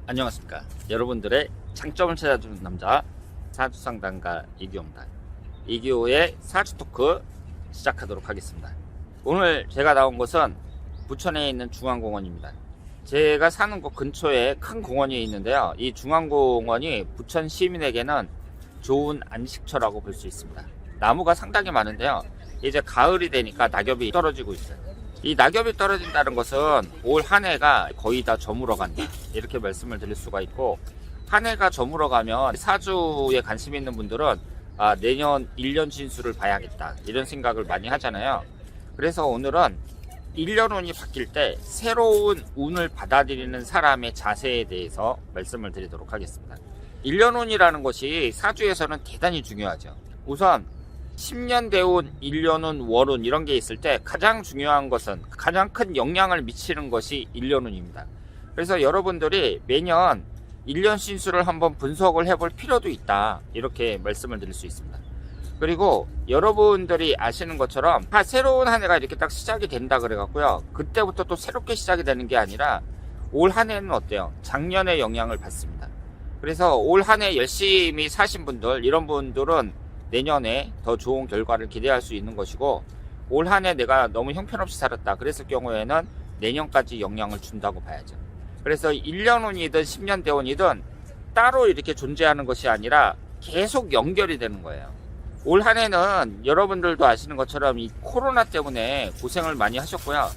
안녕하십니까. 여러분들의 장점을 찾아주는 남자 사주상담가 이기호입니다. 이기호의 사주토크 시작하도록 하겠습니다. 오늘 제가 나온 곳은 부천에 있는 중앙공원입니다. 제가 사는 곳 근처에 큰 공원이 있는데요. 이 중앙공원이 부천 시민에게는 좋은 안식처라고 볼 수 있습니다. 나무가 상당히 많은데요. 이제 가을이 되니까 낙엽이 떨어지고 있어요. 이 낙엽이 떨어진다는 것은 올 한 해가 거의 다 저물어 간다, 이렇게 말씀을 드릴 수가 있고, 한 해가 저물어 가면 사주에 관심 있는 분들은 내년 1년 진수를 봐야겠다, 이런 생각을 많이 하잖아요. 그래서 오늘은 1년 운이 바뀔 때 새로운 운을 받아들이는 사람의 자세에 대해서 말씀을 드리도록 하겠습니다. 1년 운이라는 것이 사주에서는 대단히 중요하죠. 우선 10년 대운, 1년운, 월운 이런 게 있을 때 가장 중요한 것은, 가장 큰 영향을 미치는 것이 1년운입니다. 그래서 여러분들이 매년 1년 신수를 한번 분석을 해볼 필요도 있다, 이렇게 말씀을 드릴 수 있습니다. 그리고 여러분들이 아시는 것처럼 새로운 한 해가 이렇게 딱 시작이 된다 그래갖고요, 그때부터 또 새롭게 시작이 되는 게 아니라 올 한 해는 어때요? 작년의 영향을 받습니다. 그래서 올 한 해 열심히 사신 분들, 이런 분들은 내년에 더 좋은 결과를 기대할 수 있는 것이고, 올 한 해 내가 너무 형편없이 살았다 그랬을 경우에는 내년까지 영향을 준다고 봐야죠. 그래서 1년운이든 10년 대운이든 따로 이렇게 존재하는 것이 아니라 계속 연결이 되는 거예요. 올 한 해는 여러분들도 아시는 것처럼 이 코로나 때문에 고생을 많이 하셨고요.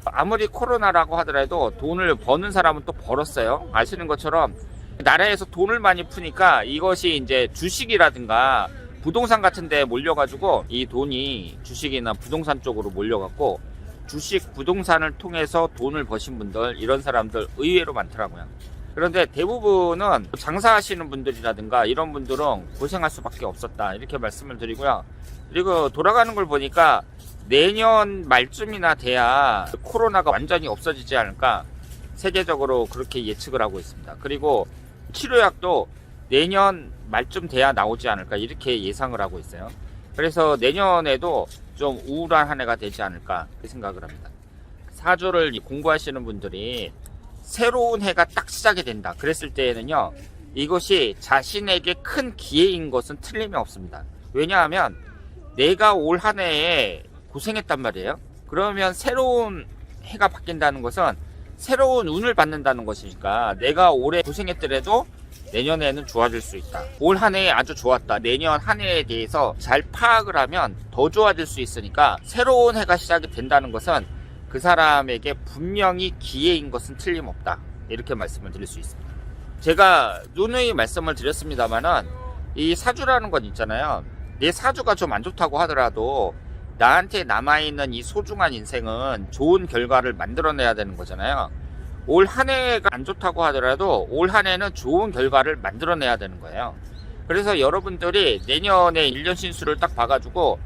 아무리 코로나라고 하더라도 돈을 버는 사람은 또 벌었어요. 아시는 것처럼 나라에서 돈을 많이 푸니까 이것이 이제 주식이라든가 부동산 같은 데 몰려가지고 이 돈이 주식이나 부동산 쪽으로 몰려갔고, 주식, 부동산을 통해서 돈을 버신 분들, 이런 사람들 의외로 많더라고요. 그런데 대부분은 장사하시는 분들이라든가 이런 분들은 고생할 수밖에 없었다, 이렇게 말씀을 드리고요. 그리고 돌아가는 걸 보니까 내년 말쯤이나 돼야 코로나가 완전히 없어지지 않을까, 세계적으로 그렇게 예측을 하고 있습니다. 그리고 치료약도 내년 말쯤 돼야 나오지 않을까, 이렇게 예상을 하고 있어요. 그래서 내년에도 좀 우울한 한 해가 되지 않을까 생각을 합니다. 사주를 공부하시는 분들이 새로운 해가 딱 시작이 된다 그랬을 때에는요, 이것이 자신에게 큰 기회인 것은 틀림이 없습니다. 왜냐하면 내가 올 한 해에 고생했단 말이에요. 그러면 새로운 해가 바뀐다는 것은 새로운 운을 받는다는 것이니까, 내가 올해 고생했더라도 내년에는 좋아질 수 있다. 올 한 해 아주 좋았다, 내년 한 해에 대해서 잘 파악을 하면 더 좋아질 수 있으니까, 새로운 해가 시작이 된다는 것은 그 사람에게 분명히 기회인 것은 틀림없다, 이렇게 말씀을 드릴 수 있습니다. 제가 누누이 말씀을 드렸습니다만은 이 사주라는 건 있잖아요. 내 사주가 좀 안 좋다고 하더라도 나한테 남아있는 이 소중한 인생은 좋은 결과를 만들어내야 되는 거잖아요. 올 한 해가 안 좋다고 하더라도 올 한 해는 좋은 결과를 만들어내야 되는 거예요. 그래서 여러분들이 내년에 1년 신수를 딱 봐가지고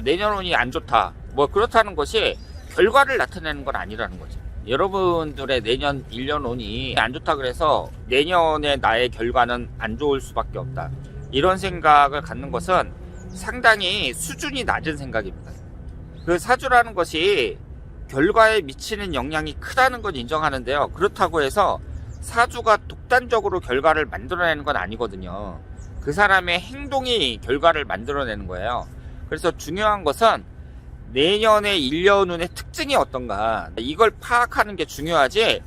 내년 운이 안 좋다, 뭐 그렇다는 것이 결과를 나타내는 건 아니라는 거죠. 여러분들의 내년 1년 운이 안 좋다 그래서 내년에 나의 결과는 안 좋을 수밖에 없다, 이런 생각을 갖는 것은 상당히 수준이 낮은 생각입니다. 그 사주라는 것이 결과에 미치는 영향이 크다는 건 인정하는데요, 그렇다고 해서 사주가 독단적으로 결과를 만들어내는 건 아니거든요. 그 사람의 행동이 결과를 만들어내는 거예요. 그래서 중요한 것은 내년의 1년운의 특징이 어떤가, 이걸 파악하는 게 중요하지,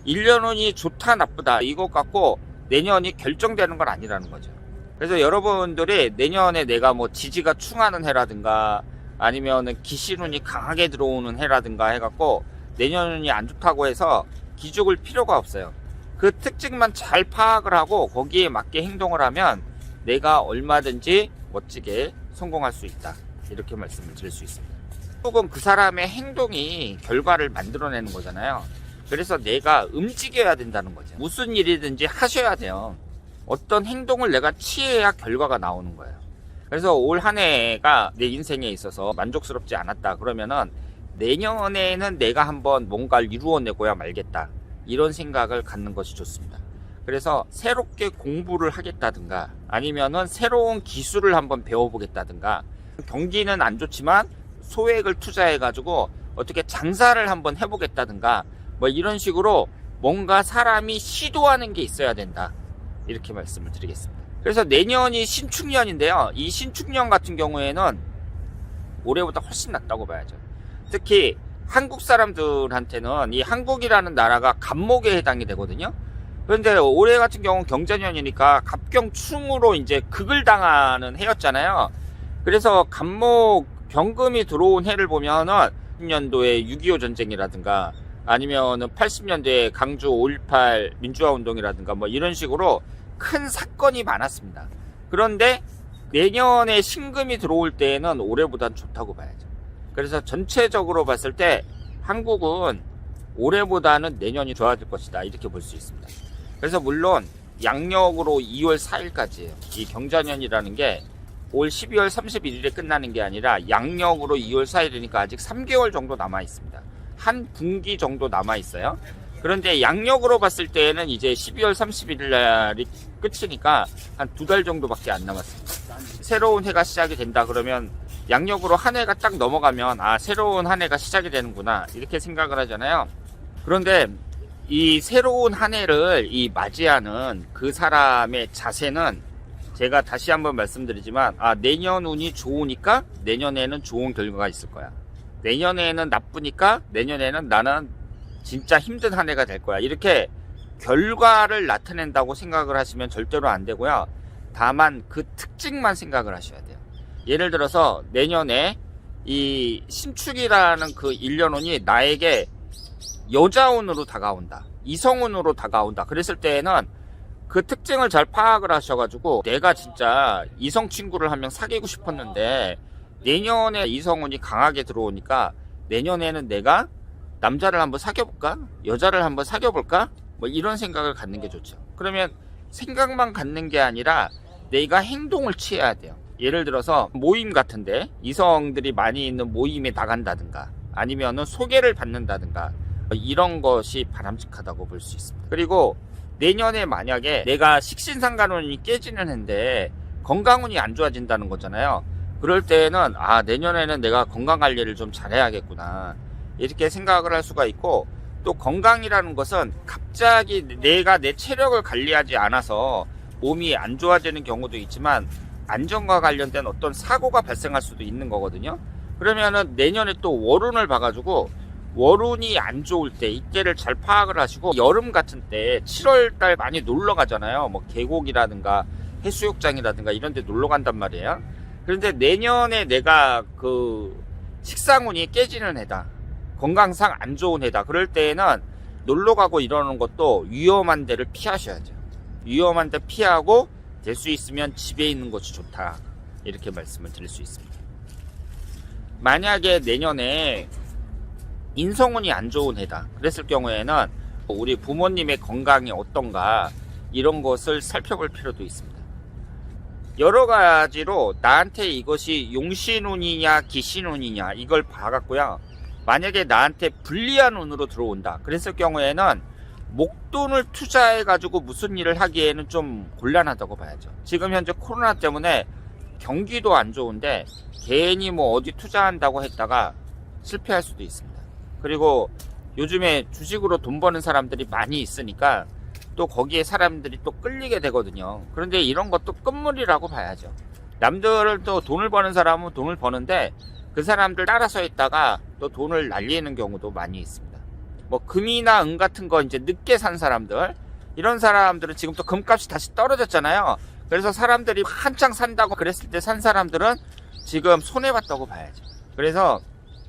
1년운이 좋다 나쁘다 이것 갖고 내년이 결정되는 건 아니라는 거죠. 그래서 여러분들이 내년에 내가 뭐 지지가 충하는 해라든가 아니면은 기신운이 강하게 들어오는 해라든가 해갖고 내년운이 안 좋다고 해서 기죽을 필요가 없어요. 그 특징만 잘 파악을 하고 거기에 맞게 행동을 하면 내가 얼마든지 멋지게 성공할 수 있다, 이렇게 말씀을 드릴 수 있습니다. 혹은 그 사람의 행동이 결과를 만들어내는 거잖아요. 그래서 내가 움직여야 된다는 거죠. 무슨 일이든지 하셔야 돼요. 어떤 행동을 내가 취해야 결과가 나오는 거예요. 그래서 올 한 해가 내 인생에 있어서 만족스럽지 않았다 그러면은 내년에는 내가 한번 뭔가를 이루어내고야 말겠다, 이런 생각을 갖는 것이 좋습니다. 그래서 새롭게 공부를 하겠다든가 아니면은 새로운 기술을 한번 배워보겠다든가, 경기는 안 좋지만 소액을 투자해 가지고 어떻게 장사를 한번 해보겠다든가 뭐 이런 식으로 뭔가 사람이 시도하는 게 있어야 된다. 이렇게 말씀을 드리겠습니다. 그래서 내년이 신축년인데요. 이 신축년 같은 경우에는 올해보다 훨씬 낫다고 봐야죠. 특히 한국 사람들한테는 이 한국이라는 나라가 갑목에 해당이 되거든요. 그런데 올해 같은 경우는 경자년이니까 갑경충으로 이제 극을 당하는 해였잖아요. 그래서 갑목 병금이 들어온 해를 보면은 10년도에 6.25 전쟁이라든가 아니면은 80년대에 강주 5.18 민주화 운동이라든가 뭐 이런 식으로 큰 사건이 많았습니다. 그런데 내년에 신금이 들어올 때에는 올해보단 좋다고 봐야죠. 그래서 전체적으로 봤을 때 한국은 올해보다는 내년이 좋아질 것이다. 이렇게 볼 수 있습니다. 그래서 물론 양력으로 2월 4일까지예요. 이 경자년이라는 게 올 12월 31일에 끝나는 게 아니라 양력으로 2월 4일이니까 아직 3개월 정도 남아 있습니다. 한 분기 정도 남아 있어요. 그런데 양력으로 봤을 때에는 이제 12월 31일 날이 끝이니까 한 2달 정도밖에 안 남았습니다. 새로운 해가 시작이 된다 그러면 양력으로 한 해가 딱 넘어가면 아, 새로운 한 해가 시작이 되는구나 이렇게 생각을 하잖아요. 그런데 이 새로운 한 해를 맞이하는 그 사람의 자세는 제가 다시 한번 말씀드리지만 내년 운이 좋으니까 내년에는 좋은 결과가 있을 거야. 내년에는 나쁘니까 내년에는 나는 진짜 힘든 한 해가 될 거야. 이렇게 결과를 나타낸다고 생각을 하시면 절대로 안 되고요. 다만 그 특징만 생각을 하셔야 돼요. 예를 들어서 내년에 이 신축이라는 그 1년운이 나에게 여자운으로 다가온다. 이성운으로 다가온다. 그랬을 때에는 그 특징을 잘 파악을 하셔가지고 내가 진짜 이성 친구를 한 명 사귀고 싶었는데 내년에 이성운이 강하게 들어오니까 내년에는 내가 남자를 한번 사귀어볼까? 여자를 한번 사귀어볼까? 뭐 이런 생각을 갖는 게 좋죠. 그러면 생각만 갖는 게 아니라 내가 행동을 취해야 돼요. 예를 들어서 모임 같은데 이성들이 많이 있는 모임에 나간다든가 아니면은 소개를 받는다든가 이런 것이 바람직하다고 볼 수 있습니다. 그리고 내년에 만약에 내가 식신상간운이 깨지는 해인데 건강운이 안 좋아진다는 거잖아요. 그럴 때에는 내년에는 내가 건강관리를 좀 잘해야겠구나 이렇게 생각을 할 수가 있고, 또 건강이라는 것은 갑자기 내가 내 체력을 관리하지 않아서 몸이 안 좋아지는 경우도 있지만 안전과 관련된 어떤 사고가 발생할 수도 있는 거거든요. 그러면은 내년에 또 월운을 봐가지고 월운이 안 좋을 때 이때를 잘 파악을 하시고, 여름 같은 때 7월달 많이 놀러 가잖아요. 뭐 계곡이라든가 해수욕장이라든가 이런 데 놀러 간단 말이에요. 그런데 내년에 내가 그 식상운이 깨지는 해다, 건강상 안 좋은 해다, 그럴 때에는 놀러 가고 이러는 것도 위험한 데를 피하셔야죠. 위험한 데 피하고 될 수 있으면 집에 있는 것이 좋다 이렇게 말씀을 드릴 수 있습니다. 만약에 내년에 인성운이 안 좋은 해다 그랬을 경우에는 우리 부모님의 건강이 어떤가 이런 것을 살펴볼 필요도 있습니다. 여러 가지로 나한테 이것이 용신운이냐 기신운이냐 이걸 봐갖고요, 만약에 나한테 불리한 운으로 들어온다 그랬을 경우에는 목돈을 투자해 가지고 무슨 일을 하기에는 좀 곤란하다고 봐야죠. 지금 현재 코로나 때문에 경기도 안 좋은데 괜히 뭐 어디 투자한다고 했다가 실패할 수도 있습니다. 그리고 요즘에 주식으로 돈 버는 사람들이 많이 있으니까 또 거기에 사람들이 또 끌리게 되거든요. 그런데 이런 것도 끝물이라고 봐야죠. 남들은 또 돈을 버는 사람은 돈을 버는데 그 사람들 따라서 있다가 또 돈을 날리는 경우도 많이 있습니다. 뭐 금이나 은 같은 거 이제 늦게 산 사람들, 이런 사람들은 지금 또 금값이 다시 떨어졌잖아요. 그래서 사람들이 한창 산다고 그랬을 때 산 사람들은 지금 손해봤다고 봐야죠. 그래서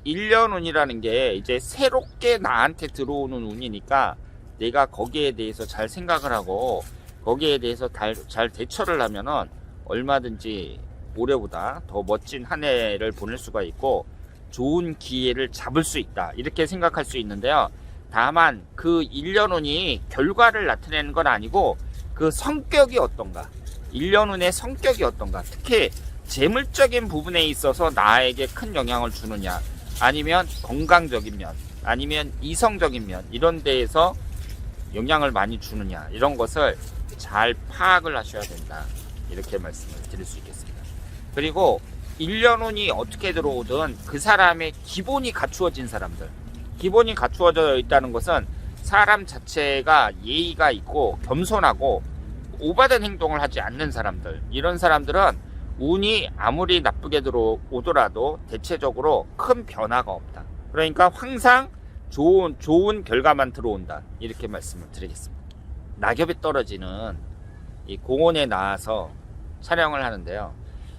1년 운이라는 게 이제 새롭게 나한테 들어오는 운이니까 내가 거기에 대해서 잘 생각을 하고 거기에 대해서 잘 대처를 하면은 얼마든지 올해보다 더 멋진 한 해를 보낼 수가 있고 좋은 기회를 잡을 수 있다 이렇게 생각할 수 있는데요. 다만 그 1년 운이 결과를 나타내는 건 아니고 그 성격이 어떤가, 1년 운의 성격이 어떤가, 특히 재물적인 부분에 있어서 나에게 큰 영향을 주느냐, 아니면 건강적인 면, 아니면 이성적인 면, 이런 데에서 영향을 많이 주느냐, 이런 것을 잘 파악을 하셔야 된다 이렇게 말씀을 드릴 수 있겠습니다. 그리고 1년운이 어떻게 들어오든 그 사람의 기본이 갖추어진 사람들, 기본이 갖추어져 있다는 것은 사람 자체가 예의가 있고 겸손하고 오바된 행동을 하지 않는 사람들, 이런 사람들은 운이 아무리 나쁘게 들어오더라도 대체적으로 큰 변화가 없다. 그러니까 항상 좋은 결과만 들어온다, 이렇게 말씀을 드리겠습니다. 낙엽이 떨어지는 이 공원에 나와서 촬영을 하는데요,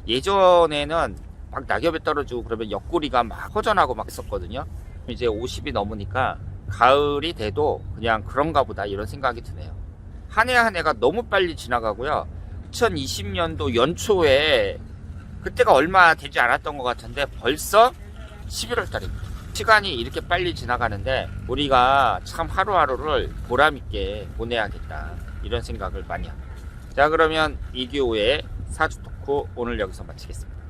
예전에는 막 낙엽이 떨어지고 그러면 옆구리가 막 허전하고 막 했었거든요. 이제 50이 넘으니까 가을이 돼도 그냥 그런가 보다, 이런 생각이 드네요. 한 해 한 해가 너무 빨리 지나가고요. 2020년도 연초에 그때가 얼마 되지 않았던 것 같은데 벌써 11월 달입니다. 시간이 이렇게 빨리 지나가는데 우리가 참 하루하루를 보람있게 보내야겠다, 이런 생각을 많이 합니다. 자, 그러면 이기호의 사주 토크 오늘 여기서 마치겠습니다.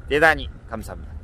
대단히 감사합니다.